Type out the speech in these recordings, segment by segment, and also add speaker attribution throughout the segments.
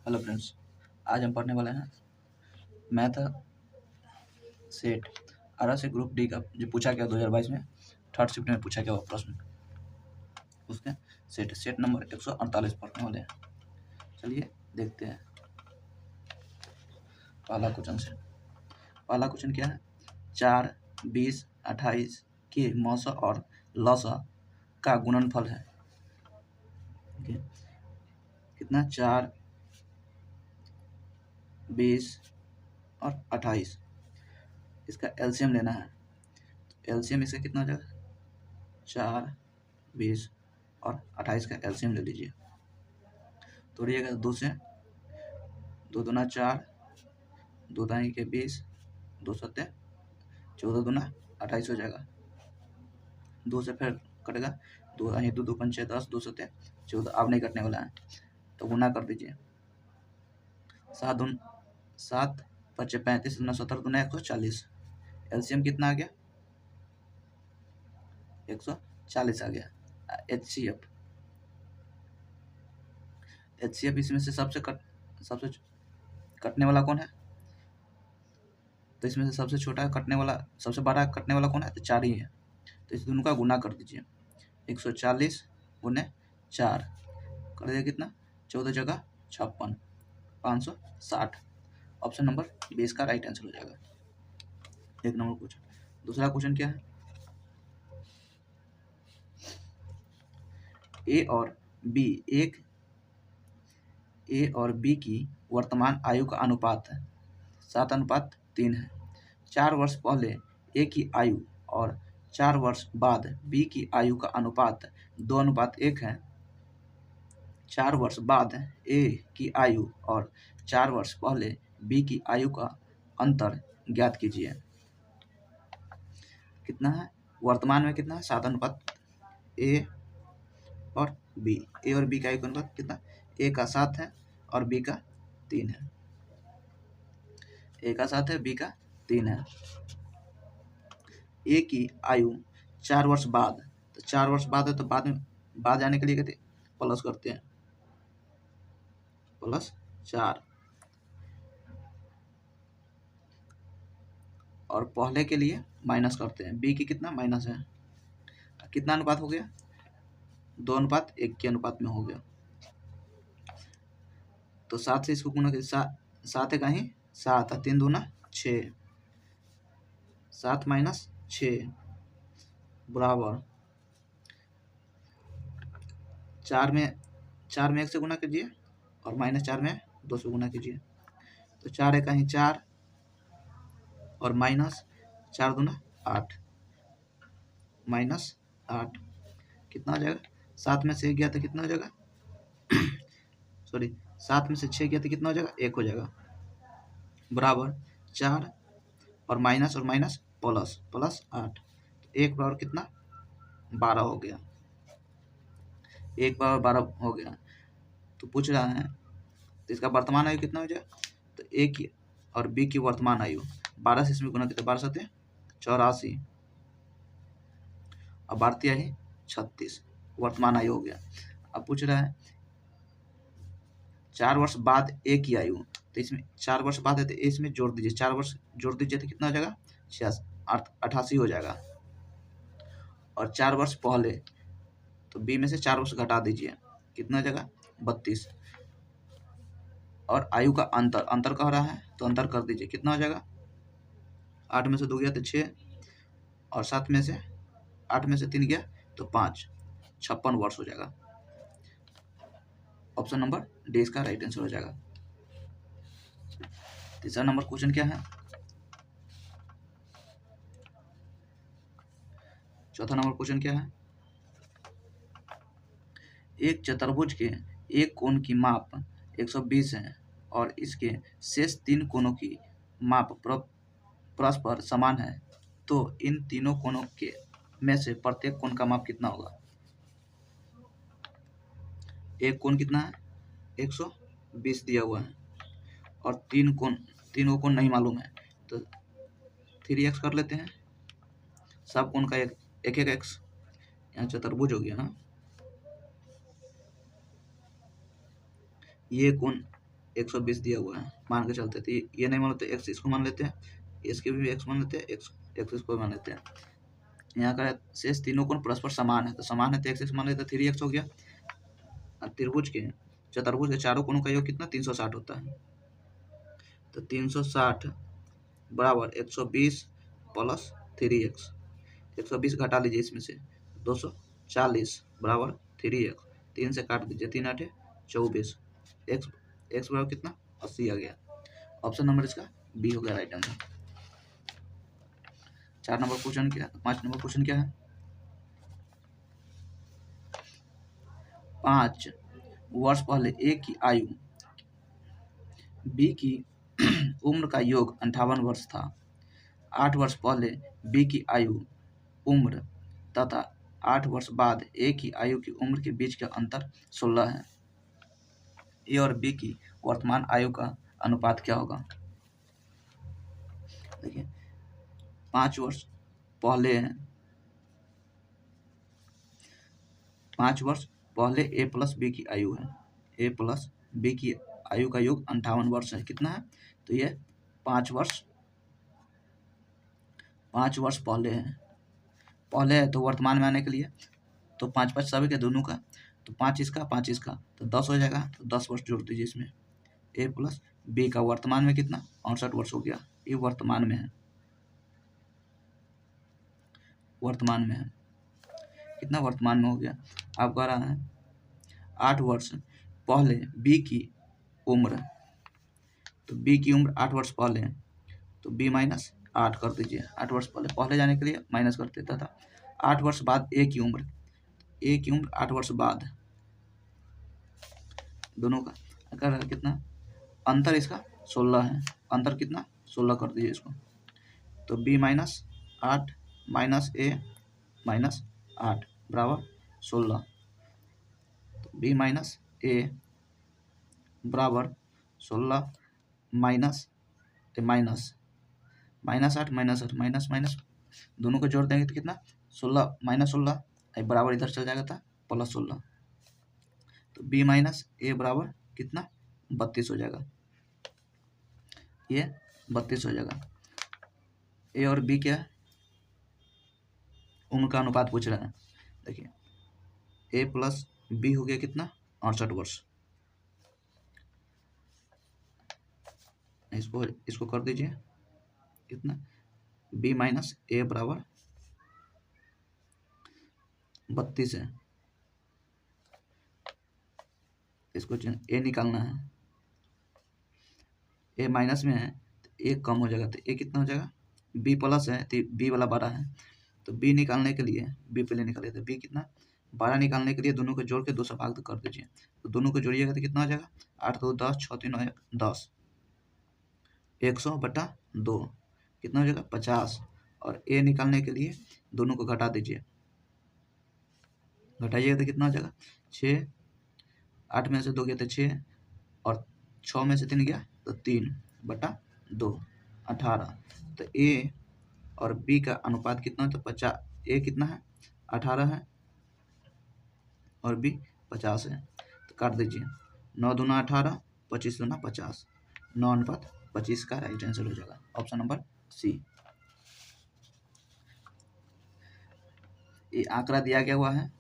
Speaker 1: Hello friends, आज हम पढ़ने वाले हैं मैथ सेट 18 से ग्रुप डी का जो पूछा गया 2022 में थर्ड शिफ्ट में पूछा गया वो प्रश्न उसके सेट नंबर 148 पढ़ने वाले हैं। चलिए देखते हैं पहला क्वेश्चन क्या है। 4, 20, 28 के मौसा और लौसा का गुणनफल है। कितना? 4, 20 और 28। इसका एलसीएम लेना है। एलसीएम इसका कितना हो जाएगा? 4, 20 और 28 का एलसीएम ले लीजिए। तोड़िएगा 2 से, 2 दूना 4, 2 दाई के 20, 2 सत्ते 14 दूना 28 हो जाएगा। 2 से फिर कटेगा, 2 दाई 2 पंचे 10, 2 सत्ते 14। अब नहीं कटने वाला है तो गुना कर दीजिए। 7 पच्चे 35, 9 17 दूना 140। एलसीएम कितना आ गया? 140 आ गया। एचसीएफ इसमें से सबसे कटने वाला कौन है? तो इसमें से सबसे छोटा कटने वाला, सबसे बड़ा कटने वाला कौन है? तो 4 ही है। तो इस दोनों का गुना कर दीजिए। 140 गुने 4 कर दीजिए कितना? 14 जगह 56, 560। ऑप्शन नंबर 20 का राइट आंसर हो जाएगा। एक नंबर क्वेश्चन। दूसरा क्वेश्चन क्या है? ए और बी की वर्तमान आयु का अनुपात 7:3 है। 4 वर्ष पहले ए की आयु और 4 वर्ष बाद बी की आयु का अनुपात 2:1 है। 4 वर्ष बाद ए की आयु और 4 वर्ष पहले बी की आयु का अंतर ज्ञात कीजिए। कितना है? वर्तमान में कितना है? 7:, ए और बी। ए और बी का आयु का अनुपात कितना? ए का 7 है और बी का 3 है। ए का 7 है, बी का 3 है। ए की आयु 4 वर्ष बाद, तो 4 वर्ष बाद है तो बाद जाने के लिए कहते प्लस करते हैं, +4। और पहले के लिए माइनस करते हैं। बी की कितना? माइनस है। कितना अनुपात हो गया? 2:1 के अनुपात में हो गया। तो 7 से इसको गुना, 7 है कहीं 7, 3 दूना 6, 7 - 6 बराबर 4 में 1 से गुना कीजिए और -4 में 2 से गुना कीजिए। तो 4 है कहीं 4 और -4 दूना 8, -8 कितना हो जाएगा? 7 में से 1 गया तो कितना हो जाएगा? सॉरी, 7 में से 6 गया तो कितना हो जाएगा? 1 हो जाएगा। बराबर 4 और माइनस प्लस 8। तो 1 बराबर कितना? 12 हो गया। 1 बराबर 12 हो गया। तो पूछ रहा है तो इसका वर्तमान आयु कितना हो जाएगा? तो ए की और बी की वर्तमान आयु 12 से इसमें गुना किया, 12 7 84 और 12 है 36 वर्तमान आयु हो गया। अब पूछ रहा है 4 वर्ष बाद ए की आयु, तो इसमें 4 वर्ष बाद है तो इसमें जोड़ दीजिए। 4 वर्ष जोड़ दीजिए तो कितना हो जाएगा? 88 हो जाएगा। और 4 वर्ष पहले, तो बी में से 4 वर्ष घटा दीजिए, कितना हो जाएगा? 32। और आयु का अंतर कह रहा है तो अंतर कर दीजिए, कितना हो जाएगा? 8 में से 2 गया तो 6 और 8 में से 3 गया तो 5, 56 वर्ष हो जाएगा। ऑप्शन नंबर डी इसका राइट आंसर हो जाएगा। तीसरा नंबर क्वेश्चन क्या है? चौथा नंबर क्वेश्चन क्या है? एक चतुर्भुज के एक कोण की माप 120 है और इसके शेष 3 कोणों की माप परस्पर समान है, तो इन तीनों कोणों के में से प्रत्येक कोण का माप कितना होगा? एक कोण कितना है? 120 दिया हुआ है और तीनों कोण नहीं मालूम है, तो 3x कर लेते हैं। सब कोण का एक x, यहाँ चतुर्भुज हो गया ना। ये कोण 120 दिया हुआ है मान के चलते, तो ये नहीं मान लेते, एक्स इसको मान लेते हैं, इसके भी एक्स मान लेते हैं, एक्स इसको मान लेते हैं। यहाँ का शेष तीनों कोण परस्पर समान है, तो समान है तो एक्स मान लेते हैं, 3x हो गया। त्रिभुज के चतुर्भुज के चारों कोणों का योग कितना 360 होता है, तो 360 बराबर 120 प्लस 3x। 120 घटा लीजिए इसमें से, 240 बराबर 3x, 3 से काट दीजिए, 3 8 24, x बराबर कितना 80 आ गया। ऑप्शन नंबर इसका बी हो गया राइट आंसर। 4 नंबर क्वेश्चन क्या, 5 नंबर क्वेश्चन क्या है, 5 वर्ष पहले ए की आयु बी की उम्र का योग 58 वर्ष था। 8 वर्ष पहले बी की आयु उम्र तथा 8 वर्ष बाद ए की आयु की उम्र के बीच का अंतर 16 है। ए और बी की वर्तमान आयु का अनुपात क्या होगा। देखिए 5 वर्ष पहले 5 वर्ष पहले ए प्लस बी की आयु है, ए प्लस बी की आयु का योग 58 वर्ष है, कितना है, तो ये 5 वर्ष पहले है, तो वर्तमान में आने के लिए तो 5 5 सभी के दोनों का, तो 5 इसका 5 इसका, तो 10 हो जाएगा, तो 10 वर्ष जोड़ दीजिए इसमें। ए प्लस बी का वर्तमान में कितना 68 वर्ष हो गया, ये वर्तमान में है, कितना वर्तमान में हो गया। आप कह रहा है 8 वर्ष पहले बी की उम्र, तो बी की उम्र 8 वर्ष पहले, तो बी माइनस 8 कर दीजिए, 8 वर्ष पहले जाने के लिए माइनस कर देता था। 8 वर्ष बाद ए की उम्र 8 वर्ष बाद, दोनों का अगर कितना अंतर, इसका 16 है, अंतर कितना 16 कर दीजिए इसको, तो बी माइनस 8 माइनस ए माइनस 8 बराबर 16, तो बी माइनस ए बराबर 16 माइनस माइनस 8 माइनस माइनस दोनों को जोड़ देंगे तो कितना 16 माइनस 16 बराबर इधर चल जाएगा था प्लस 16, तो बी माइनस ए बराबर कितना 32 हो जाएगा, ये 32 हो जाएगा। ए और बी क्या है, उम्र का अनुपात पूछ रहा है। देखिए ए प्लस बी हो गया कितना 68 वर्ष, इसको कर दीजिए कितना, बी माइनस ए बराबर 32 है, इसको ए निकालना है, ए माइनस में है तो ए कम हो जाएगा, तो ए कितना हो जाएगा, बी प्लस है तो बी वाला 12 है, तो बी निकालने के लिए बी पहले निकाले थे, बी कितना 12 निकालने के लिए दोनों को जोड़ के 2 से भाग कर दीजिए, तो दोनों को जोड़िएगा तो कितना हो जाएगा 8 2 10 6 3 9 10, 100/2 कितना हो जाएगा 50, और ए निकालने के लिए दोनों को घटा दीजिए, घटाइएगा तो कितना हो जाएगा 6, 8 में से 2 गया तो 6, और 6 में से 3 गया तो 3/2 18, तो ए और बी का अनुपात कितना है, तो 50, ए कितना है 18 है और बी 50 है, तो काट दीजिए, 9 दूना 18 25 दूना 50, 9:25 का राइट आंसर हो जाएगा ऑप्शन नंबर सी। ये आंकड़ा दिया गया हुआ है,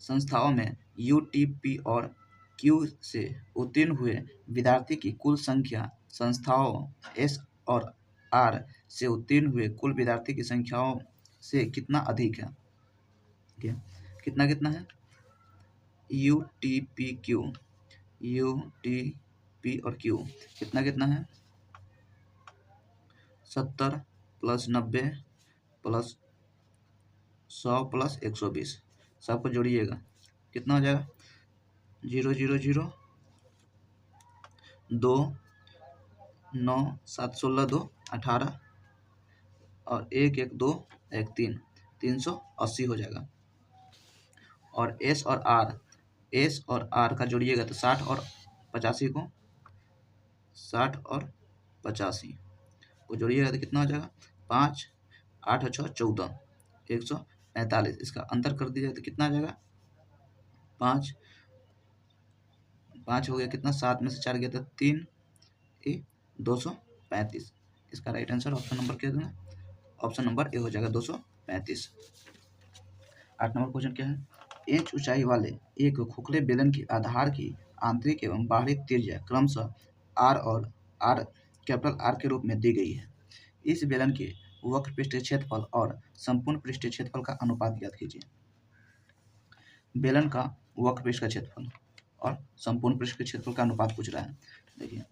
Speaker 1: संस्थाओं में यूटीपी और क्यू से उत्तीर्ण हुए विद्यार्थी की कुल संख्या संस्थाओं एस और आर से उत्तीर्ण हुए कुल विद्यार्थी की संख्याओं से कितना अधिक है। कितना कितना है, यूटीपी और क्यू कितना कितना है, 70 + 90 + 100 + 120, सबको जोड़िएगा कितना हो जाएगा 0 0 0 2 9 7 16 2 18 और 1 1 2 1 3 380 हो जाएगा। और एस और आर का जोड़िएगा तो 60 और 85 को 60 और 85 को जोड़िएगा तो कितना हो जाएगा 5 8 और 6 14 145, इसका अंतर कर दीजिएगा तो कितना आ जाएगा 5 5 हो गया कितना, 7 में से 4 गया तो 3 ए 235। इसका राइट आंसर ऑप्शन नंबर क्या देना, ऑप्शन नंबर ए हो जाएगा 235। 8 नंबर क्वेश्चन क्या है, एच ऊंचाई वाले एक खोखले बेलन की आधार की आंतरिक एवं बाहरी त्रिज्या क्रमशः आर और आर कैपिटल आर के रूप में दी गई है। इस बेलन के वक्र पृष्ठीय क्षेत्रफल और संपूर्ण पृष्ठीय क्षेत्रफल का अनुपात ज्ञात कीजिए। बेलन का वक्र पृष्ठ का क्षेत्रफल और संपूर्ण पृष्ठ के क्षेत्रफल का अनुपात पूछ रहा है। देखिए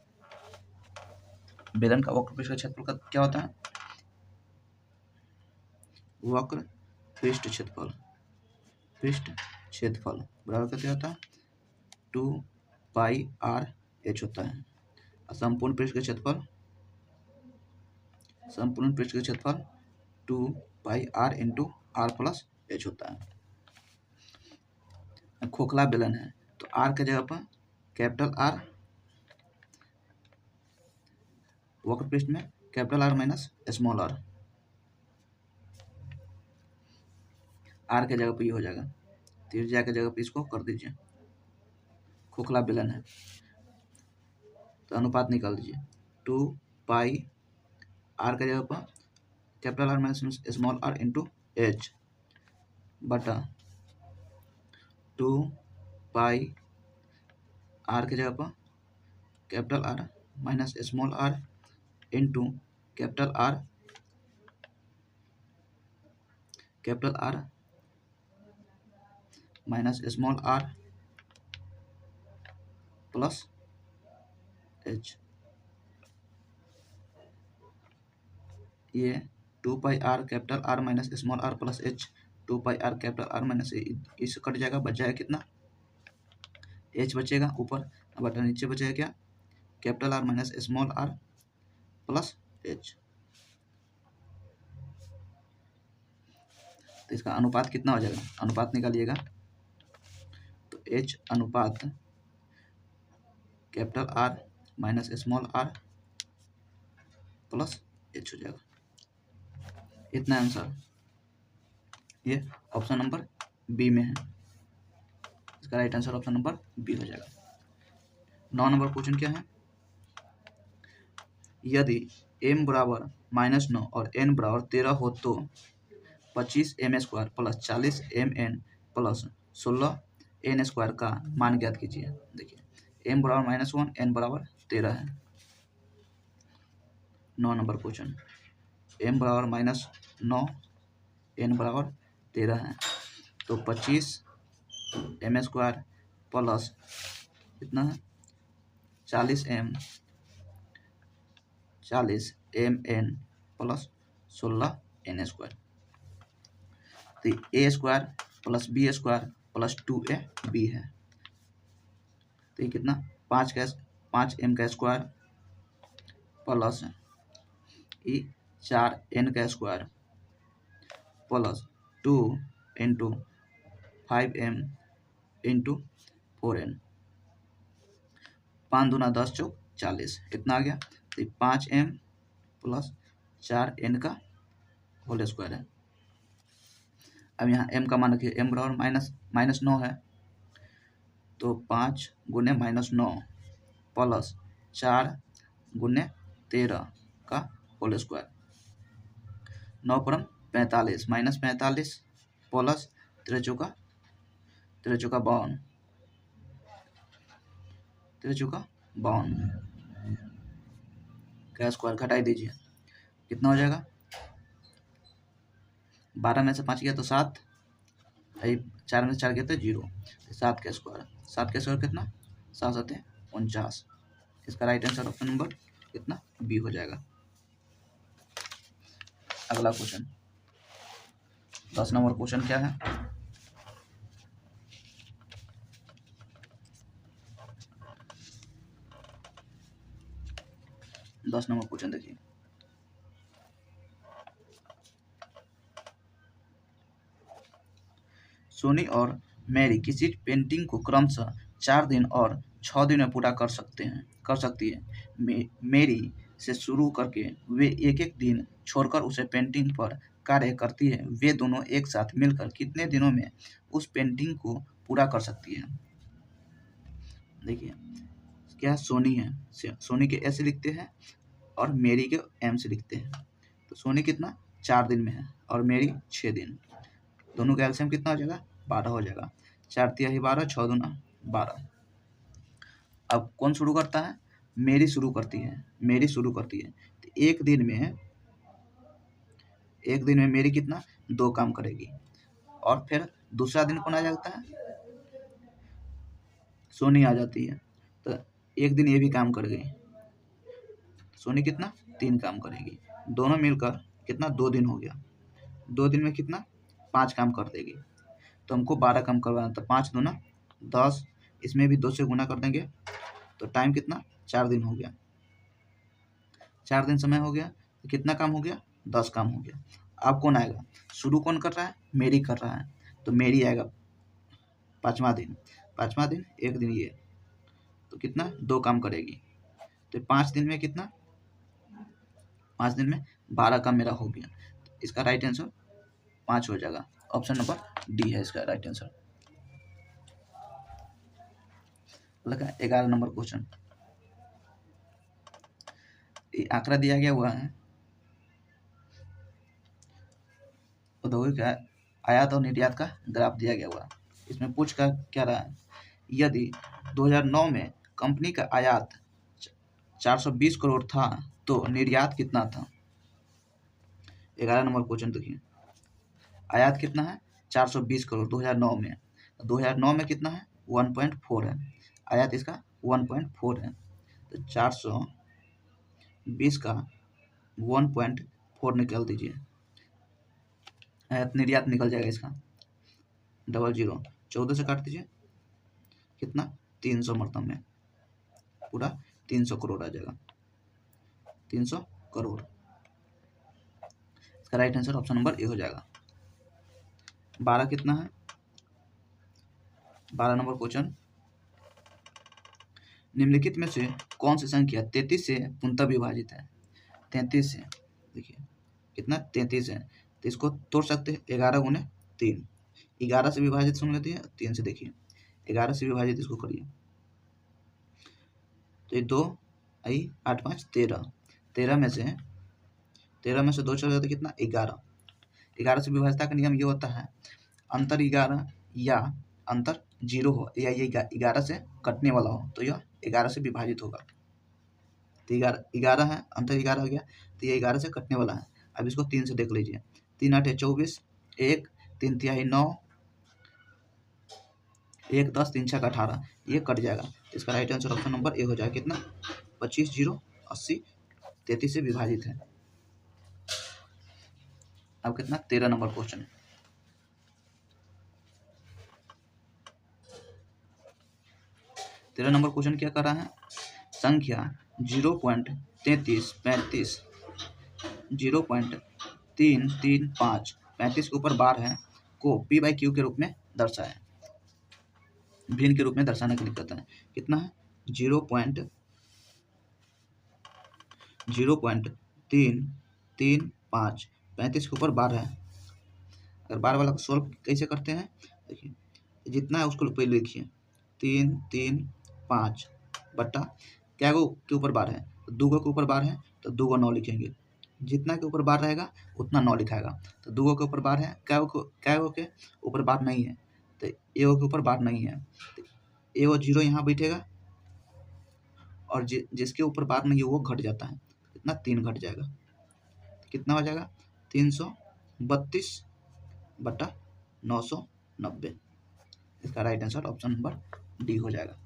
Speaker 1: बेलन का वक्र पृष्ठ का क्षेत्रफल का क्या होता है, वक्र पृष्ठ क्षेत्रफल, पृष्ठ क्षेत्रफल बराबर क्या होता है 2 पाई आर एच होता है। संपूर्ण पृष्ठ का क्षेत्रफल, संपूर्ण पृष्ठ का क्षेत्रफल 2 pi r into r plus h होता है। खोखला बेलन है तो आर के जगह पर कैपिटल आर, वक्र पृष्ठ में capital are minus small R, R के जगह पे ये हो जाएगा, त्रिज्या के जगह पे इसको कर दीजिए। खोखला बेलन है तो अनुपात निकाल दीजिए 2 पाई आर के जगह पर capital are minus small r into h बटा 2 पाई आर के जगह पर capital are minus small r into capital are minus small are plus h. ये 2 pi r capital are minus small are plus h, 2 pi r capital are minus इस cut जाएगा, बच जाएगा कितना, एच बचेगा ऊपर, बटा नीचे बचेगा क्या, capital are minus small are plus H. तो इसका अनुपात कितना हो जाएगा, अनुपात निकालिएगा तो एच अनुपात capital are minus small are plus H हो जाएगा। इतना आंसर ये ऑप्शन नंबर बी में है, इसका right answer option number B हो जाएगा। 9 नंबर क्वेश्चन क्या है, यदि m बराबर -9 और n बराबर 13 हो तो 25 m² plus 40 mn plus 16 n² का मान ज्ञात कीजिए। देखिए m बराबर -1 n बराबर 13 है। 9 नंबर क्वेश्चन, m बराबर -9 n बराबर 13 है तो 25 m² प्लस कितना है 40 mn प्लस 16 n², तो a² plus b² plus 2ab है। तो ये कितना 5m² plus 4n² plus 2 into 5m into 4n, 5 दूना 10 चौक 40, इतना आ गया। तो 5m प्लस 4n का होल स्क्वायर है। अब यहाँ m का मान रखिए, m बराबर -9 है तो 5 गुने -9 प्लस 4 गुने 13 का होल स्क्वायर, 9 परम 45 माइनस 45 प्लस 13 चौका 52, 13 चौका 52 का स्क्वायर घटाई दीजिए, कितना हो जाएगा, 12 में से 5 गया तो 7, 4 में से 4 गया तो 0, 7 का स्क्वायर, 7 का स्क्वायर कितना 7 7 49। इसका राइट आंसर ऑप्शन नंबर कितना बी हो जाएगा। अगला क्वेश्चन 10 नंबर क्वेश्चन क्या है, दस नंबर क्वेश्चन देखिए, सोनी और मैरी किसी पेंटिंग को क्रमशः 4 दिन और 6 दिन में पूरा कर सकती है। मैरी से शुरू करके वे एक दिन छोड़कर उसे पेंटिंग पर कार्य करती है। वे दोनों एक साथ मिलकर कितने दिनों में उस पेंटिंग को पूरा कर सकती है। देखिए क्या सोनी है, सोनी के एस से लिखते हैं और मेरी के एम से लिखते हैं। तो सोनी कितना 4 दिन में है और मेरी 6 दिन, दोनों का एलसीएम कितना हो जाएगा 12 हो जाएगा। 4 तिहाई 12, 6 दूना 12। अब कौन शुरू करता है, मेरी शुरू करती है, मेरी शुरू करती है। तो एक दिन में मेरी कितना 2 काम करेगी। और फिर दूसरा दिन कौन आ जाता है, सोनी आ जाती है। तो एक दिन ये भी काम कर गई, सोनी कितना 3 काम करेगी, दोनों मिलकर कितना 2 दिन हो गया। 2 दिन में कितना 5 काम कर देगी। तो हमको 12 काम करवाना था, 5 दूना 10, इसमें भी 2 से गुना कर देंगे तो टाइम कितना 4 दिन हो गया। 4 दिन समय हो गया तो कितना काम हो गया 10 काम हो गया। अब कौन आएगा, शुरू कौन कर रहा है, मेरी कर रहा है। तो मेरी आएगा 5वां दिन, 5वां दिन 1 दिन ये, तो कितना 2 काम करेगी। तो 5 दिन में कितना, 5 दिन में 12 काम मेरा हो गया। तो इसका राइट आंसर 5 हो जाएगा। ऑप्शन नंबर डी है इसका राइट आंसर। लगा 11 नंबर क्वेश्चन, ये आंकड़ा दिया गया हुआ है, औद्योगिक आयात और निर्यात का ग्राफ दिया गया हुआ है। इसमें पूछ का क्या रहा है, यदि 2009 में कंपनी का आयात 420 करोड़ था तो निर्यात कितना था। 11 नंबर क्वेश्चन देखिए, आयात कितना है 420 करोड़ 2009 में, 2009 में कितना है 1.4 है, आयात इसका 1.4 है। तो 420 का 1.4 निकाल दीजिए, आयात निर्यात निकल जाएगा इसका 00, 14 से काट दीजिए कितना 300 मतलब में पूरा 300 करोड़ आ जाएगा, 300 करोड़। इसका right answer option number A हो जाएगा। 12 कितना है, 12 नंबर क्वेश्चन, निम्नलिखित में से कौन सी संख्या 33 से पूर्णतः विभाजित है। 33 से, देखिए कितना 33 है, तो इसको तोड़ सकते हैं 11 गुने 3, 11 से विभाजित सुन लेते हैं 3 से, देखिए 11 से विभाजित इसको करिए तो ये 2 आई 8 5 13, 13 में से 2 चला जाता है कितना 11, 11 से विभाजिता का नियम ये होता है अंतर 11 या अंतर 0 हो या ये 11 से कटने वाला हो तो यह 11 से विभाजित होगा। तो 11 है, अंतर 11 हो गया तो ये 11 से कटने वाला है। अब इसको 3 से देख लीजिए, 3 8 24, 1 3 तिहाई 9, 1 10 3 6 18, ये कट जाएगा। इसका right answer option number A हो जाएगा कितना 25 0 80 33 से विभाजित है। अब कितना 13 नंबर क्वेश्चन, क्या कर रहा है, संख्या 0.33 35 0.335 35 के ऊपर बार है को पी बाई क्यू के रूप में दर्शाए, भिन्न के रूप में दर्शाने के लिए कहता है। कितना है 0.335 35 के ऊपर बार है। अगर बार वाला को सोल्व कैसे करते हैं, देखिए जितना है उसको पहले लिखिए 3 3 5 बट्टा क्या गो के ऊपर बार है, 2 गो के ऊपर बार है तो 2 गो 9 लिखेंगे, जितना के ऊपर बार रहेगा उतना 9 लिखाएगा। तो 2 गो के ऊपर बार है, क्या गो के ऊपर बार नहीं है तो एगो के ऊपर बार नहीं है, तो एगो 0 यहाँ बैठेगा और जिसके ऊपर बार नहीं है वो घट जाता है, कितना 3 घट जाएगा, तो कितना हो जाएगा 332 बट्टा 990। इसका right answer option number D हो जाएगा।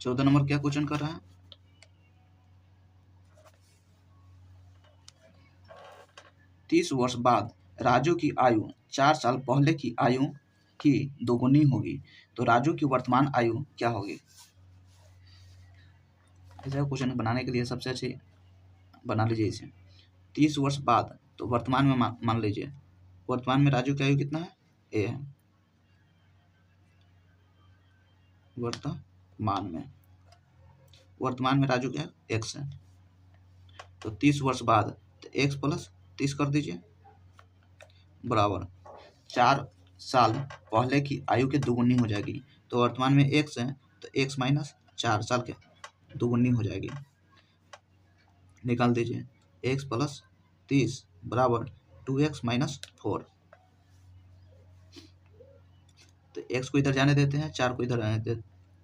Speaker 1: चौदह नंबर क्या क्वेश्चन कर रहा है, तीस वर्ष बाद राजू की आयु 4 साल पहले की आयु की दोगुनी होगी तो राजू की वर्तमान आयु क्या होगी। ऐसा क्वेश्चन बनाने के लिए सबसे अच्छे बना लीजिए इसे, 30 वर्ष बाद तो वर्तमान में मान लीजिए, वर्तमान में राजू की आयु कितना है ए है, वर्तमान में राजू क्या है x है। तो 30 वर्ष बाद तो x प्लस 30 कर दीजिए बराबर 4 साल पहले की आयु के दुगुनी हो जाएगी। तो वर्तमान में x है तो x माइनस 4 साल के दुगुनी हो जाएगी। निकाल दीजिए x प्लस 30 बराबर 2x माइनस 4। तो x को इधर जाने देते हैं, 4 को इधर जाने देते हैं,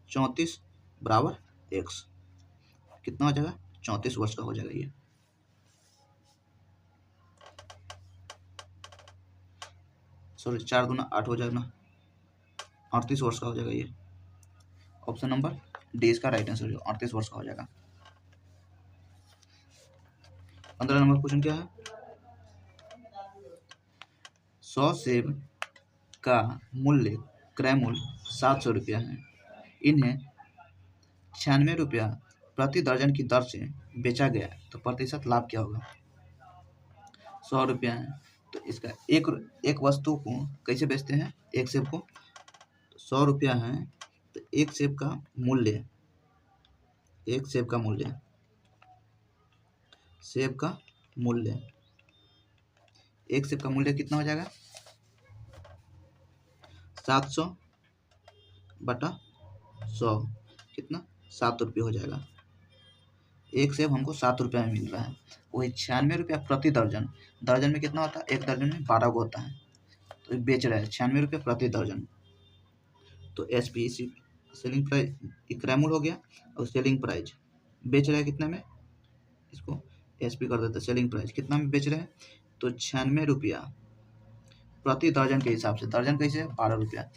Speaker 1: 34 बराबर x कितना हो जाएगा 34 वर्ष का हो जाएगा ये। सॉरी 4 दूना 8 हो जाएगा ना, 38 वर्ष का हो जाएगा ये। ऑप्शन नंबर डी इसका राइट आंसर जो 38 वर्ष का हो जाएगा। 15 नंबर क्वेश्चन क्या है, 100 सेब का मूल्य क्रय मूल्य 700 रुपया है, इन्हें 96 रुपया प्रति दर्जन की दर से बेचा गया तो प्रतिशत लाभ क्या होगा। 100 रुपया है तो इसका एक वस्तु को कैसे बेचते हैं, एक सेब को 100 रुपया है तो एक सेब का मूल्य एक सेब का मूल्य कितना हो जाएगा 700 बटा 100 कितना 7 रुपये हो जाएगा। एक सेब हमको 7 रुपये में मिल रहा है, वही 96 रुपया प्रति दर्जन, दर्जन में कितना होता है, एक दर्जन में 12 को होता है, तो बेच रहा है 96 रुपये प्रति दर्जन। तो SP सेलिंग प्राइस क्रय मूल्य हो गया और सेलिंग प्राइस बेच रहा है कितने में, इसको SP कर देते हैं, सेलिंग प्राइस कितना में बेच रहे हैं तो 96 रुपया प्रति दर्जन के हिसाब से, दर्जन कैसे है 12 रुपया,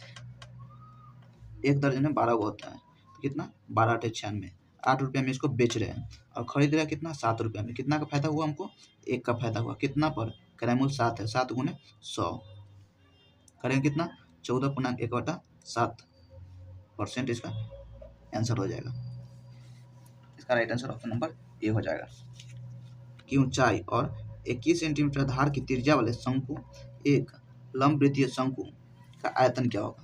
Speaker 1: एक दर्जन में 12 को होता है तो कितना 12 8 96, 8 रुपये में इसको बेच रहे हैं और खरीद रहे हैं कितना 7 रुपये में। कितना का फायदा हुआ हमको, एक का फायदा हुआ, कितना पर क्रय मूल्य 7 है, 7 गुने 100 करेंगे कितना 14.17% इसका आंसर हो जाएगा। इसका right answer option number A हो जाएगा। की ऊंचाई और 21 सेंटीमीटर धार की त्रिज्या वाले शंकु एक लंब वृत्तीय शंकु का आयतन क्या होगा।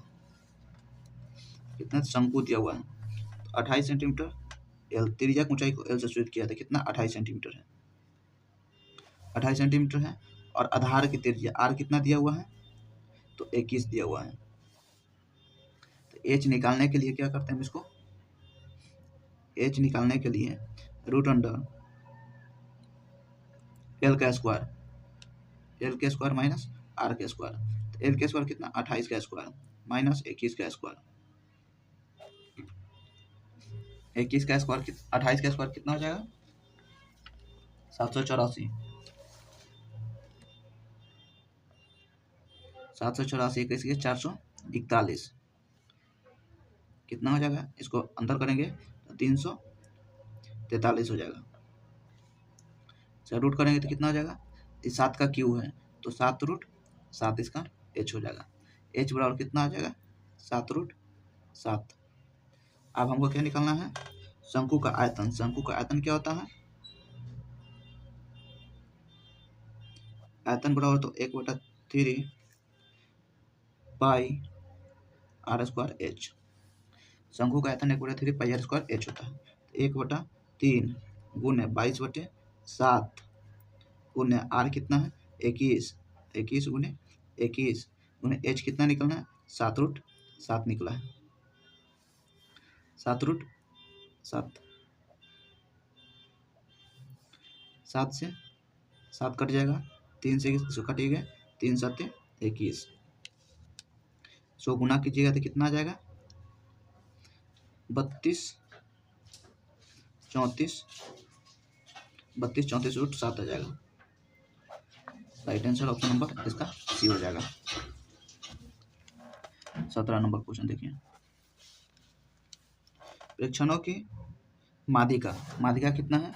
Speaker 1: कितना शंकु दिया हुआ है तो 28 सेंटीमीटर, एल त्रिज्या की ऊंचाई को एल से सूचित किया था, कितना 28 सेंटीमीटर है, 28 सेंटीमीटर है और आधार की त्रिज्या आर कितना दिया हुआ है तो 21 दिया हुआ है। तो एच निकालने के लिए क्या करते हैं, इसको एच निकालने के लिए रूट अंडर एल का स्क्वायर माइनस आर का स्क्वायर, तो एल का स्क्वायर कितना 28 का स्क्वायर माइनस 21 का स्क्वायर, 21 का स्क्वायर 28 का स्क्वायर कितना हो जाएगा 784, 784 21 441 कितना हो जाएगा, इसको अंदर करेंगे तो 343 हो जाएगा। अच्छा रूट करेंगे तो कितना हो जाएगा, इस 7 का क्यू है तो 7 रूट 7 इसका एच हो जाएगा, एच बराबर कितना आ जाएगा 7 रूट 7। अब हमको क्या निकालना है, शंकु का आयतन, शंकु का आयतन क्या होता है, आयतन बराबर तो 1/3 पाई आर स्क्वायर एच, शंकु का आयतन 1/3 पाई आर स्क्वायर एच होता है, 1/3 गुने 22/7 गुने आर कितना है 21, 21 गुने 21 गुने एच कितना निकलना है 7 रूट 7 निकला है, 7 रूट 7, 7 से 7 कट जाएगा, 3 से कटेगा 3 7 21, 100 गुना कीजिएगा तो कितना आ जाएगा 32 34 रूट 7 आ जाएगा। राइट आंसर ऑप्शन नंबर इसका सी हो जाएगा। 17 नंबर क्वेश्चन देखिए, प्रेक्षणों की माध्यिका कितना है,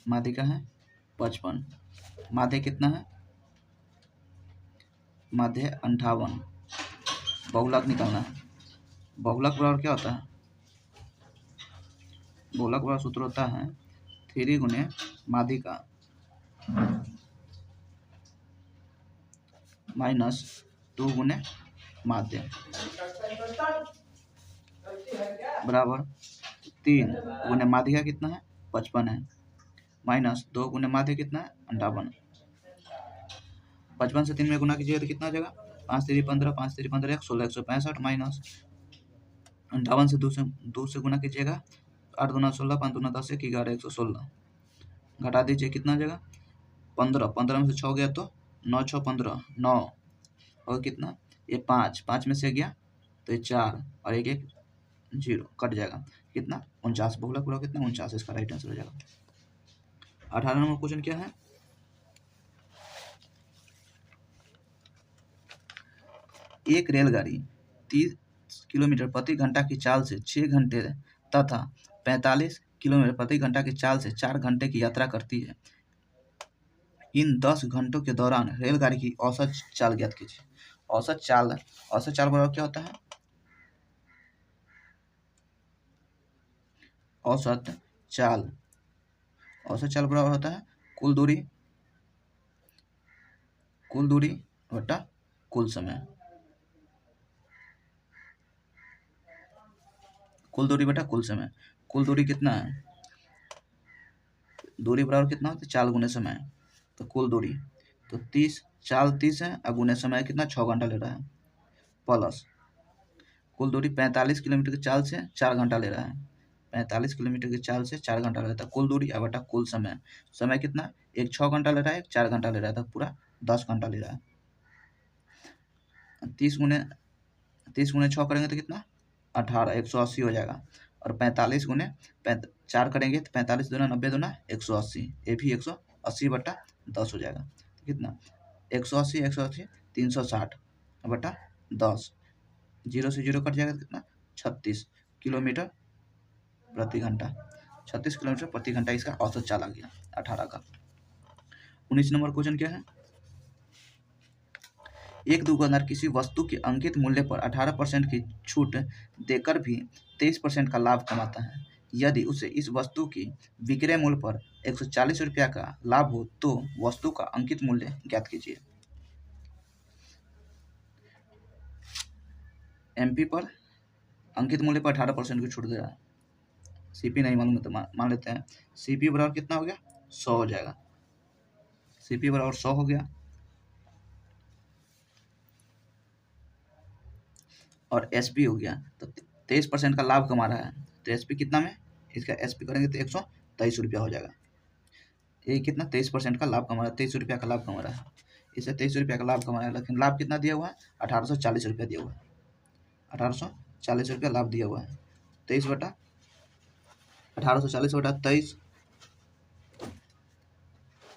Speaker 1: माध्यिका है 55, माध्य कितना है, माध्य 58, बहुलक निकालना है, बहुलक बराबर क्या होता है, बहुलक बराबर सूत्र होता है 3 गुने माध्यिका माइनस 2 गुने माध्य बराबर 3 गुने माध्य का कितना है 55 है, माइनस 2 गुने माध्य कितना है 58। 55 से 3 में गुना कीजिए तो कितना आ जाएगा 5 3 15, 5 3 15 16 165 माइनस 58 से 2 से गुना कीजिएगा 8 दूना 16, 5 दूना 10, 1 11 116 घटा दीजिए कितना आ जाएगा 15, 15 में से 6 गया तो 9 6 15 9 और कितना ये 5 5 में से गया तो ये 4 और एक 1 0 कट जाएगा कितना 49 बहुलक पूरा कितना 49 इसका राइट आंसर हो जाएगा। 18 नंबर क्वेश्चन क्या है, एक रेलगाड़ी 30 किलोमीटर प्रति घंटा की चाल से 6 घंटे तथा 45 किलोमीटर प्रति घंटा की चाल से 4 घंटे की यात्रा करती है। इन 10 घंटों के दौरान रेलगाड़ी की औसत चाल ज्ञात कीजिए। औसत चाल बराबर क्या होता है, औसत चाल बराबर होता है कुल दूरी बटा कुल समय, कुल दूरी बटा कुल समय। कुल दूरी कितना है, दूरी बराबर कितना होता है 4 गुने समय, तो कुल दूरी तो 30 चाल 30 है और गुने समय कितना 6 घंटा ले रहा है, प्लस कुल दूरी 45 किलोमीटर की चाल से 4 घंटा ले रहा है, 45 किलोमीटर की चाल से 4 घंटा लेता है, कुल दूरी और बटा कुल समय। समय कितना एक 6 घंटा ले रहा है, एक 4 घंटा ले रहा था, पूरा 10 घंटा ले रहा है। 30 गुने 6 करेंगे तो कितना 18 180 हो जाएगा, और 45 गुने 4 करेंगे तो 45 दूना 90 दूना 180, ये भी 180 बटा 10 हो जाएगा, तो कितना 180 360 बटा 10, 0 से 0 कट जाएगा तो कितना 36 किलोमीटर प्रति घंटा, 36 किलोमीटर प्रति घंटा इसका औसत चाल आ गया 18 का। 19 नंबर क्वेश्चन क्या है, एक दुकानदार किसी वस्तु के अंकित मूल्य पर 18% की छूट देकर भी 23% का लाभ कमाता है। यदि उसे इस वस्तु की विक्रय मूल्य पर 140 रुपया का लाभ हो तो वस्तु का अंकित मूल्य ज्ञात कीजिए। एमपी पर अंकित मूल्य पर 18% की छूट दे रहा है, सीपी नहीं मालूम है तो मान लेते हैं सीपी बराबर कितना हो गया 100 हो जाएगा, सीपी बराबर 100 हो गया, और एसपी हो गया, तो 23% का लाभ कमा रहा है, तो एसपी कितना में इसका एसपी करेंगे तो 123 रुपया हो जाएगा। ये कितना 23% का लाभ कमा रहा है, 23 रुपया का लाभ कमा रहा है, इसे 23 रुपया का लाभ कमा रहा है, लेकिन लाभ कितना दिया हुआ है 1840 रुपया दिया हुआ है, 1840 रुपया लाभ दिया हुआ है, 23 बटा 1840 बटा 23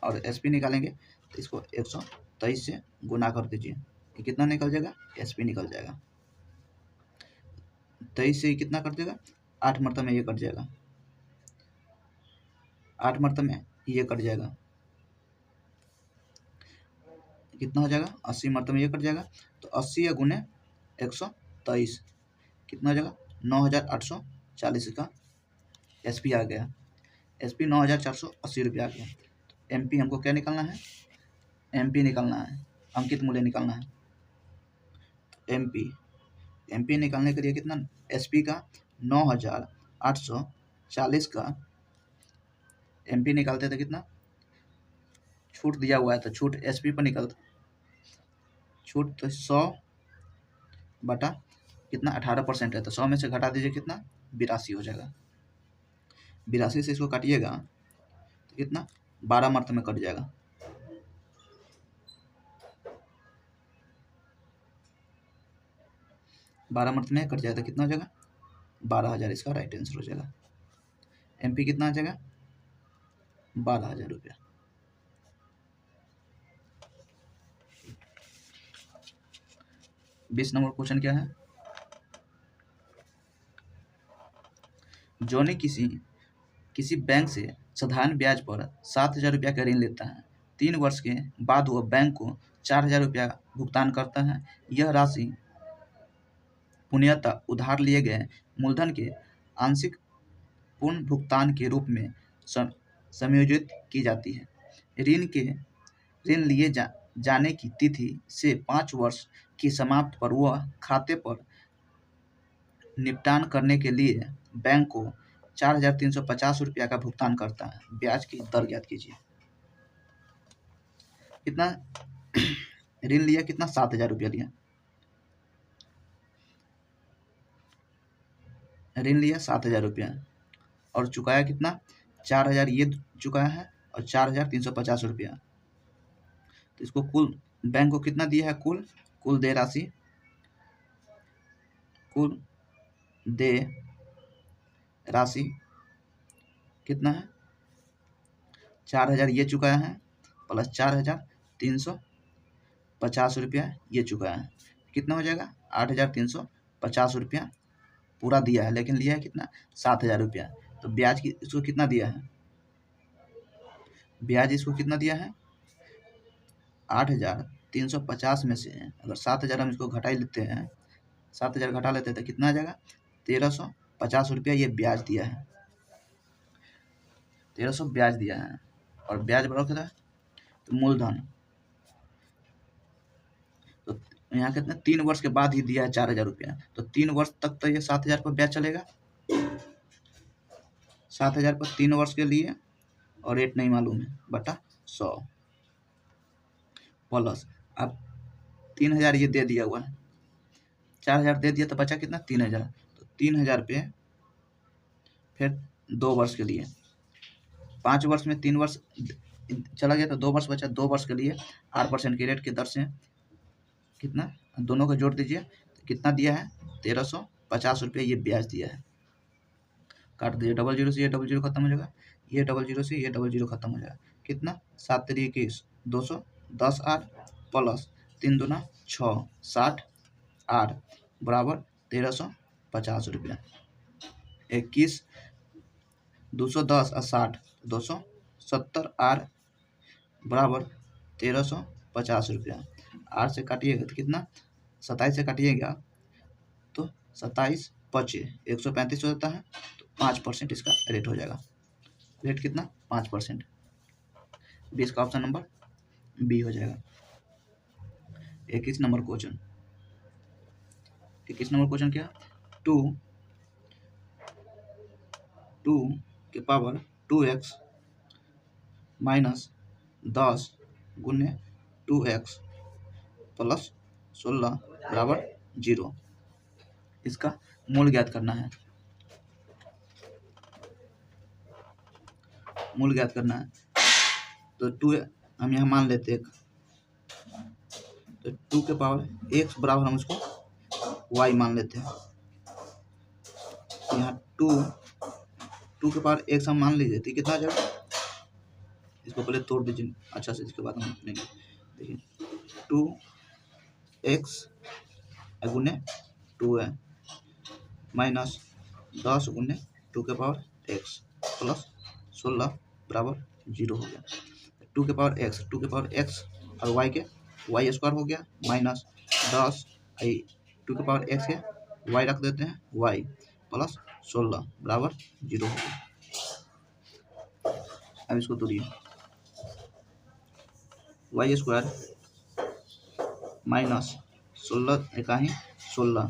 Speaker 1: और एसपी निकालेंगे तो इसको 123 से गुना कर दीजिए, ये कितना निकल जाएगा एसपी निकल जाएगा, 23 से कितना कर देगा 8 मरतबा में ये कट जाएगा, 8 मरतबा में ये कट जाएगा, कितना हो जाएगा 80 मरतबा में ये कट जाएगा, तो 80 या गुने 123 कितना हो जाएगा 9840 का एसपी आ गया, एसपी 9480 रुपया आ गया। एमपी हमको क्या निकालना है, एमपी निकालना है, अंकित मूल्य निकालना है, एमपी निकालने के लिए कितना एसपी का 9840 का एमपी निकालते थे, कितना छूट दिया हुआ है तो छूट एसपी पर निकलता, छूट तो 100 बटा कितना 18% है, तो 100 में से घटा दीजिए कितना 82 हो जाएगा, 82 से इसको काटिएगा तो कितना 12 मरतबा में कट जाएगा, 12 मरतबा में कट जाएगा तो कितना हो जाएगा 12,000 इसका राइट आंसर हो जाएगा। एमपी कितना आ जाएगा 12,000 रुपया। 20 नंबर क्वेश्चन क्या है, जॉनी किसी बैंक से साधारण ब्याज पर 7,000 रुपया का ऋण लेता है, 3 वर्ष के बाद वह बैंक को 4,000 रुपया भुगतान करता है। यह राशि पुनः उधार लिए गए मूलधन के आंशिक पूर्ण भुगतान के रूप में समायोजित की जाती है। ऋण लिए जाने की तिथि से 5 वर्ष की समाप्त पर वह खाते पर निपटान करने के लिए बैंक को 4,350 रुपया का भुगतान करता है। ब्याज की दर ज्ञात कीजिए। कितना ऋण लिया? कितना? 7,000 रुपया लिया। ऋण लिया 7,000 रुपया और चुकाया कितना? 4,000 ये चुकाया है और 4,350 रुपया। तो इसको कुल बैंक को कितना दिया है? कुल दे राशि, कुल दे राशि कितना है? 4,000 ये चुकाया है प्लस 4,350 रुपया ये चुकाया है। कितना हो जाएगा? 8,350 रुपया पूरा दिया है, लेकिन लिया है कितना? 7,000 रुपया। तो ब्याज की इसको कितना दिया है? ब्याज इसको कितना दिया है? 8,350 में से अगर 7,000 हम इसको घटा ही लेते हैं, 7,000 घटा लेते हैं तो कितना आ जाएगा? 1,350 रुपया ये ब्याज दिया है। 1,300 ब्याज दिया है और ब्याज बराबर कितना है? तो मूलधन तो यहाँ कितना? 3 वर्ष के बाद ही दिया है 4,000 रुपया। तो 3 वर्ष तक तो ये 7,000 पर ब्याज चलेगा। 7,000 पर 3 वर्ष के लिए और रेट नहीं मालूम है बटा 100 प्लस अब 3,000 ये दे दिया हुआ है, 4,000 दे दिया तो बचा कितना? 3,000। तो 3,000 पे फिर 2 वर्ष के लिए, 5 वर्ष में 3 वर्ष चला गया तो 2 वर्ष बचा। 2 वर्ष के लिए 8% की रेट की दर से कितना? दोनों को जोड़ दीजिए तो कितना दिया है? 1,350 रुपये ये ब्याज दिया है। काट दीजिए, 00 से ये 00 खत्म हो जाएगा, ये 00 से ये 00 खत्म हो जाएगा। कितना? 7 3 21 210 8 प्लस 3 दूना 6 60 8 बराबर 1,350 रुपया। 21 210 और 60 270 8 बराबर 1,350 रुपया। 8 से काटिएगा तो कितना? 27 से काटिएगा तो 27 बचे 135 हो जाता है। तो 5% इसका रेट हो जाएगा। रेट कितना? 5%। 20 का ऑप्शन नंबर बी हो जाएगा। 21 नंबर क्वेश्चन। 21 नंबर क्वेश्चन क्या? 2 के पावर 2x माइनस 10 गुने 2x प्लस 16 बराबर 0। इसका मूल ज्ञात करना है। मूल ज्ञात करना है तो 2 हम यहाँ मान लेते हैं। तो 2 के पावर x बराबर हम उसको y मान लेते हैं। यहाँ 2 के पावर x हम मान लीजिए तो कितना आ जाएगा? इसको पहले तोड़ दीजिए अच्छा से, इसके बाद हम लेंगे। देखिए 2x गुने 2 है माइनस 10 गुने 2 के पावर x प्लस 16 बराबर 0 हो गया। 2 के पावर x और y के y स्क्वायर हो गया माइनस 10 2 के पावर x है y रख देते हैं y प्लस 16 बराबर 0 हो गया। अब इसको तोड़िए, y स्क्वायर माइनस 16 इकाई 16,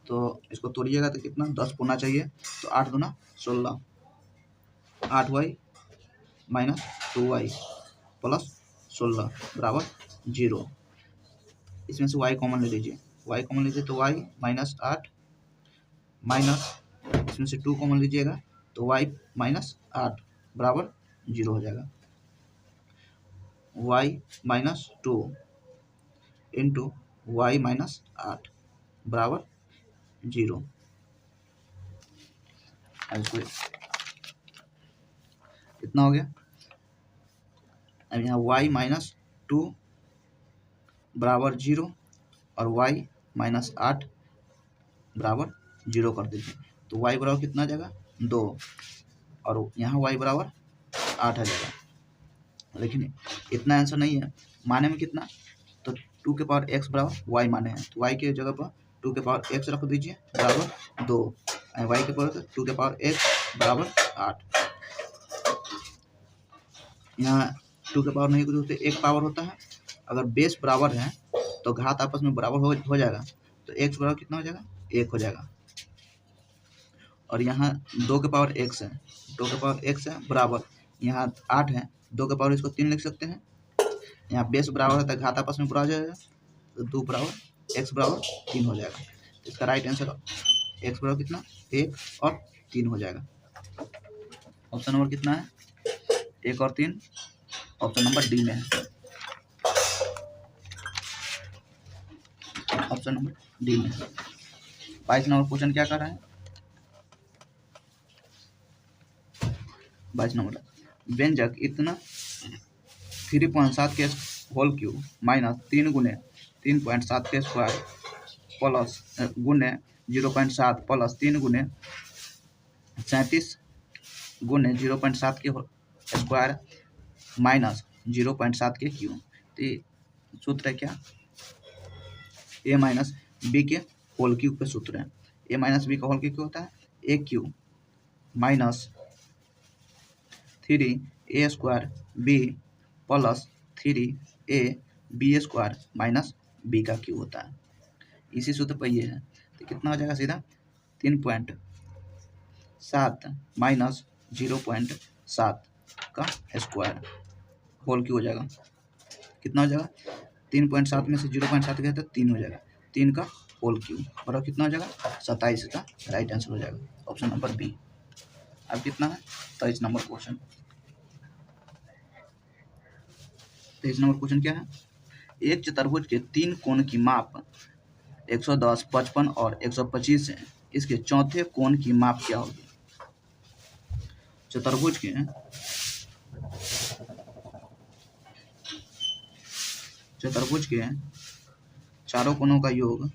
Speaker 1: तो इसको तोड़िएगा तो कितना? 10 होना चाहिए। तो 8 दूना 16, 8y माइनस 2y प्लस 16 बराबर 0। इसमें से y कॉमन ले लीजिए, y कॉमन लीजिए तो y माइनस 8 माइनस इसमें से 2 कॉमन लीजिएगा तो y माइनस 8 बराबर 0 हो जाएगा। y minus 2 into y minus 8 बराबर 0। कितना हो गया? अब यहाँ y माइनस 2 बराबर 0 और y माइनस 8 बराबर 0 कर दीजिए तो y बराबर कितना आ जाएगा? 2 और यहाँ y बराबर 8 आ जाएगा। लेकिन इतना आंसर नहीं है, माने में कितना? तो 2 के पावर x बराबर y माने हैं तो y के जगह पर 2 के पावर x रख दीजिए बराबर 2, y के पावर 2 के पावर x बराबर 8। यहाँ 2 के पावर नहीं कुछ होते, एक पावर होता है। अगर बेस बराबर है तो घात आपस में बराबर हो जाएगा, तो x बराबर कितना हो जाएगा, 1 हो जाएगा। और यहाँ 2 के पावर x है, 2 के पावर x है बराबर, यहाँ 8 है, 2 के पावर इसको 3 लिख सकते हैं, यहाँ बेस बराबर है तो घात आपस में बराबर हो जाएगा, तो 2 बराबर x बराबर 3 हो जाएगा। इसका राइट आंसर x बराबर कितना, 1 और 3 हो जाएगा। ऑप्शन नंबर कितना है, 1 और 3, ऑप्शन नंबर डी में है। ऑप्शन नंबर डी में 22 नंबर क्वेश्चन क्या कर रहे हैं, 22 नंबर व्यंजक इतना 3.7 के होल क्यूब माइनस 3 गुने 3.7 के स्क्वायर प्लस गुने 0.7 प्लस 3 गुने 37 गुने 0.7 के स्क्वायर माइनस 0.7 के क्यूब। तो सूत्र है क्या, ए माइनस बी के होल क्यूब पे सूत्र है। ए माइनस बी का होल क्यूब होता है a cube minus 3 a square b plus 3 a b square minus b का क्यूब होता है। इसी सूत्र पर ये है, तो कितना हो जाएगा सीधा 3.7 माइनस 0.7 का स्क्वायर होल क्यूब हो जाएगा, कितना हो जाएगा 3.7 में से 0.7 गया तो 3 हो जाएगा, 3 का होल क्यूब और कितना हो जाएगा 27 का राइट आंसर हो जाएगा, ऑप्शन नंबर बी। अब कितना है 23 नंबर क्वेश्चन। 23 नंबर क्वेश्चन क्या है, एक चतुर्भुज के 3 कोण की माप 110, 55 और 125 है, इसके चौथे कोण की माप क्या होगी। चतुर्भुज के चारों कोणों का योग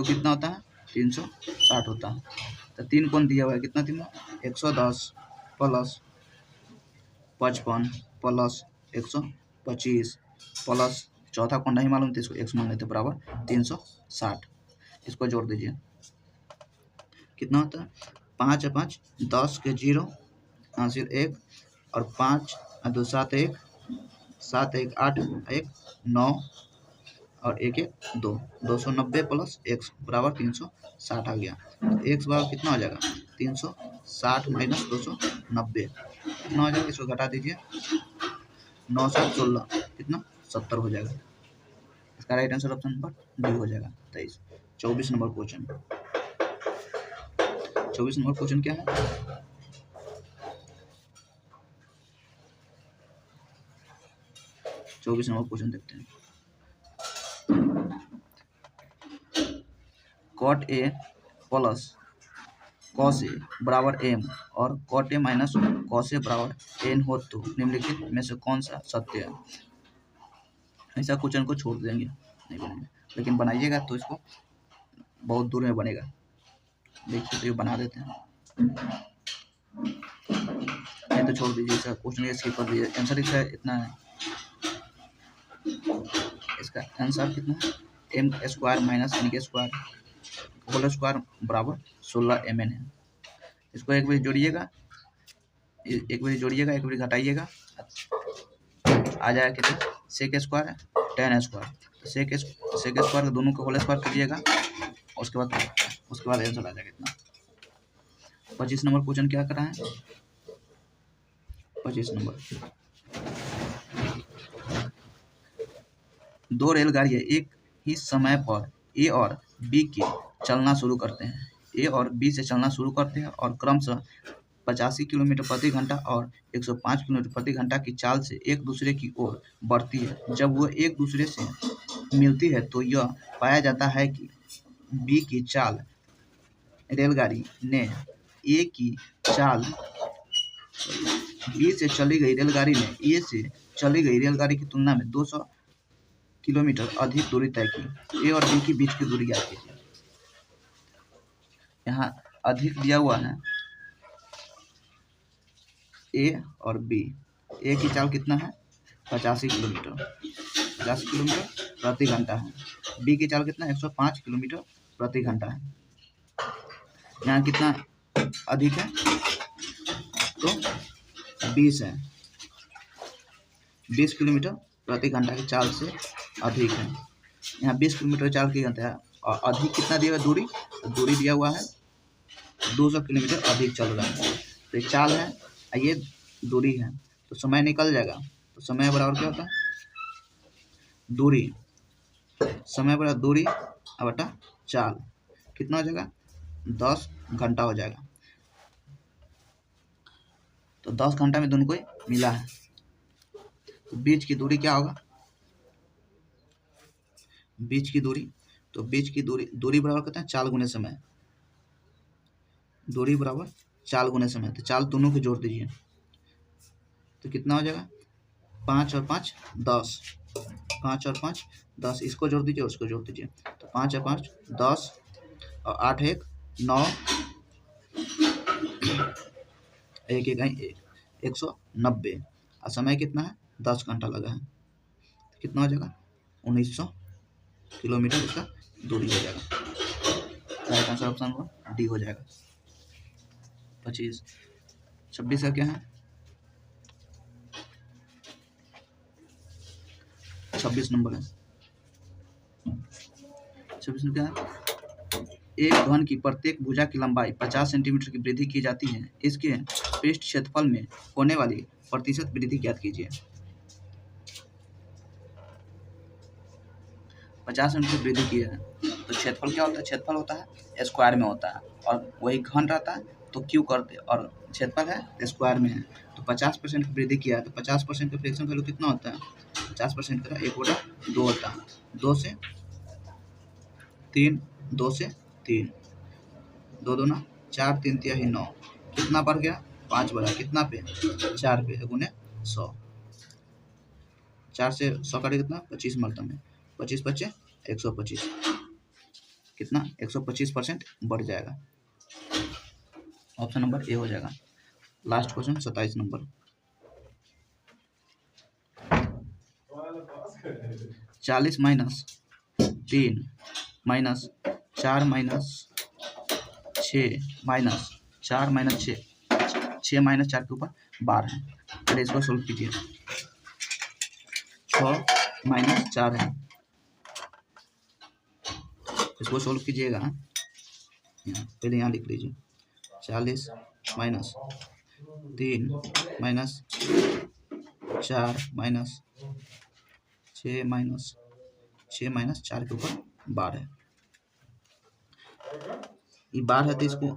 Speaker 1: कितना होता है 360 होता है। तो 3 कोण दिया हुआ है, कितना 3, 110 प्लस 55 प्लस 125 प्लस चौथा कोण नहीं मालूम तो इसको x मान लेते बराबर 360। इसको जोड़ दीजिए, कितना होता है 5 है 5, 10 के 0 हासिल 1 और 5 2 7 1 7 1 8 1 9 और 1 1 2 290 प्लस x बराबर 360 आ गया। तो x बराबर कितना हो जाएगा 360 माइनस 290 कितना हो जाएगा, इसको घटा दीजिए 9 7 16 कितना 70 हो जाएगा। इसका right answer option number D हो जाएगा 23। 24 नंबर क्वेश्चन। 24 नंबर क्वेश्चन क्या है, चौबीस नंबर क्वेश्चन देखते हैं। Cot A plus cos A बराबर एम और cot A minus cos A बराबर एन हो तो निम्नलिखित में से कौन सा सत्य है। ऐसा क्वेश्चन को छोड़ देंगे, नहीं बनेगा, लेकिन बनाइएगा तो इसको बहुत दूर में बनेगा। देखिए तो ये बना देते हैं, नहीं तो छोड़ दीजिए, इसका क्वेश्चन स्किप कर दीजिए। आंसर इसका इतना है, इसका आंसर कितना है एम स्क्वायर माइनस एन के स्क्वायर होल स्क्वायर बराबर 16 mn है। इसको एक बार जोड़िएगा, एक बार घटाइएगा, आ जाएगा कितना सेक स्क्वायर है 10 स्क्वायर, तो सेक स्क्वायर दोनों को होल स्क्वायर कीजिएगा, उसके बाद आंसर आ जाएगा कितना। 25 नंबर क्वेश्चन क्या कर रहा है, 25 नंबर, दो रेलगाड़ियां एक ही समय पर ए और बी के चलना शुरू करते हैं, ए और बी से चलना शुरू करते हैं और क्रमशः 85 किलोमीटर प्रति घंटा और 105 किलोमीटर प्रति घंटा की चाल से एक दूसरे की ओर बढ़ती है। जब वो एक दूसरे से मिलती है तो यह पाया जाता है कि बी की चाल रेलगाड़ी ने ए की चाल बी से चली गई रेलगाड़ी ने ए से चली गई रेलगाड़ी की तुलना में 200 किलोमीटर अधिक दूरी तय की। ए और बी के बीच की दूरी ज्ञात कीजिए। यहाँ अधिक दिया हुआ है ए और बी। ए की चाल कितना है 85 किलोमीटर प्रति घंटा है, बी की चाल कितना 105 किलोमीटर प्रति घंटा है। यहाँ कितना अधिक है तो 20 है, 20 किलोमीटर प्रति घंटा की चाल से अधिक है। यहाँ 20 किलोमीटर चाल की घंटा है और अधिक कितना दिया हुआ दूरी, तो दूरी दिया हुआ है 200 किलोमीटर अधिक चल रहा है। तो ये चाल है और ये दूरी है, तो समय निकल जाएगा। तो समय बराबर क्या होता है, दूरी, समय बराबर दूरी बटा चाल, कितना हो जाएगा 10 घंटा हो जाएगा। तो 10 घंटा में दोनों को मिला है। तो बीच की दूरी क्या होगा, बीच की दूरी, तो बीच की दूरी बराबर कहते हैं चाल गुने समय, दूरी बराबर चाल गुने समय। तो चाल दोनों को जोड़ दीजिए, तो कितना हो जाएगा 5 और 5 10, 5 और 5 10, इसको जोड़ दीजिए उसको जोड़ दीजिए। तो 5 और 5 10 और 8 1 9, 1 1 190 और समय कितना है 10 घंटा लगा है। तो कितना हो जाएगा 1900 किलोमीटर इसका दूरी हो जाएगा। राइट आंसर ऑप्शन डी हो जाएगा। 25 26 का क्या है, 26 नंबर है। 26 में क्या है, एक घन की प्रत्येक भुजा की लंबाई 50 सेंटीमीटर की वृद्धि की जाती है, इसके पृष्ठ क्षेत्रफल में होने वाली प्रतिशत वृद्धि ज्ञात कीजिए। 50 सेंटीमीटर वृद्धि की है, तो क्षेत्रफल क्या होता है, क्षेत्रफल होता है स्क्वायर में होता है और वही घन रहता है तो क्यू करते, और क्षेत्रफल है स्क्वायर में है। तो 50% की वृद्धि किया है, तो 50% का फ्रैक्शन वैल्यू कितना होता है, 50% का 1/2 होता है। 2 से 3, 2 से 3, 2 दूना 4, 3 तिहाई 9, कितना बढ़ गया 5 बढ़ा, कितना पे 4 पे गुने 100, 4 से 100 काटे कितना 25 मरतब में, 25 बचे 125, कितना 125% बढ़ जाएगा। ऑप्शन नंबर ए हो जाएगा। Last question 27 number, 40 minus 3 minus 4 minus 6 minus 4 minus 6 minus 4 के ऊपर 12 है। पहले इसको सोल्व कीजिए, 6 माइनस 4 है, इसको सोल्व कीजिएगा, पहले यहाँ लिख लीजिए 40 minus 3 minus 4 minus 6 minus 6 minus 4 के ऊपर 12 है। ये 12 है तो इसको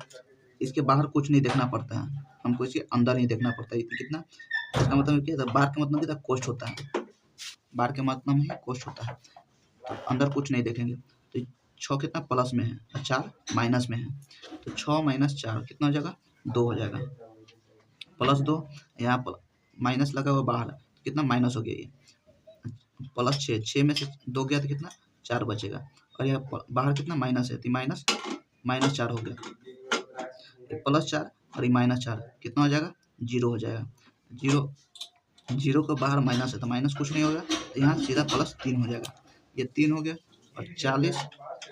Speaker 1: इसके बाहर कुछ नहीं देखना पड़ता है, हमको इसके अंदर ही देखना पड़ता है। कितना, इसका मतलब क्या है, बार का मतलब क्या कोष्ट होता है, बार के मतलब में कोष्ट होता है, तो अंदर कुछ नहीं देखेंगे। तो 6 कितना प्लस में है और 4 माइनस में है, तो 6 माइनस 4 कितना हो जाएगा 2 हो जाएगा, प्लस 2 यहाँ माइनस लगा हुआ बाहर, कितना माइनस हो गया, ये प्लस 6 में से 2 गया तो कितना 4 बचेगा, और यहाँ बाहर कितना माइनस है, तो माइनस 4 हो गया, प्लस 4 और ये माइनस 4 कितना हो जाएगा 0 हो जाएगा। 0 को बाहर माइनस है तो माइनस कुछ नहीं होगा, तो यहाँ सीधा प्लस 3 हो जाएगा, ये 3 हो गया, और 40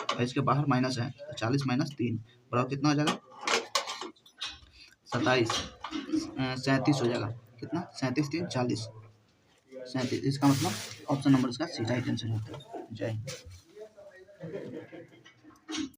Speaker 1: और इसके बाहर माइनस है तो 40 माइनस 3 बराबर कितना हो जाएगा 37 हो जाएगा, कितना 37 3 40 37, इसका मतलब ऑप्शन नंबर इसका सी राइट आंसर होता है। जय हिंद।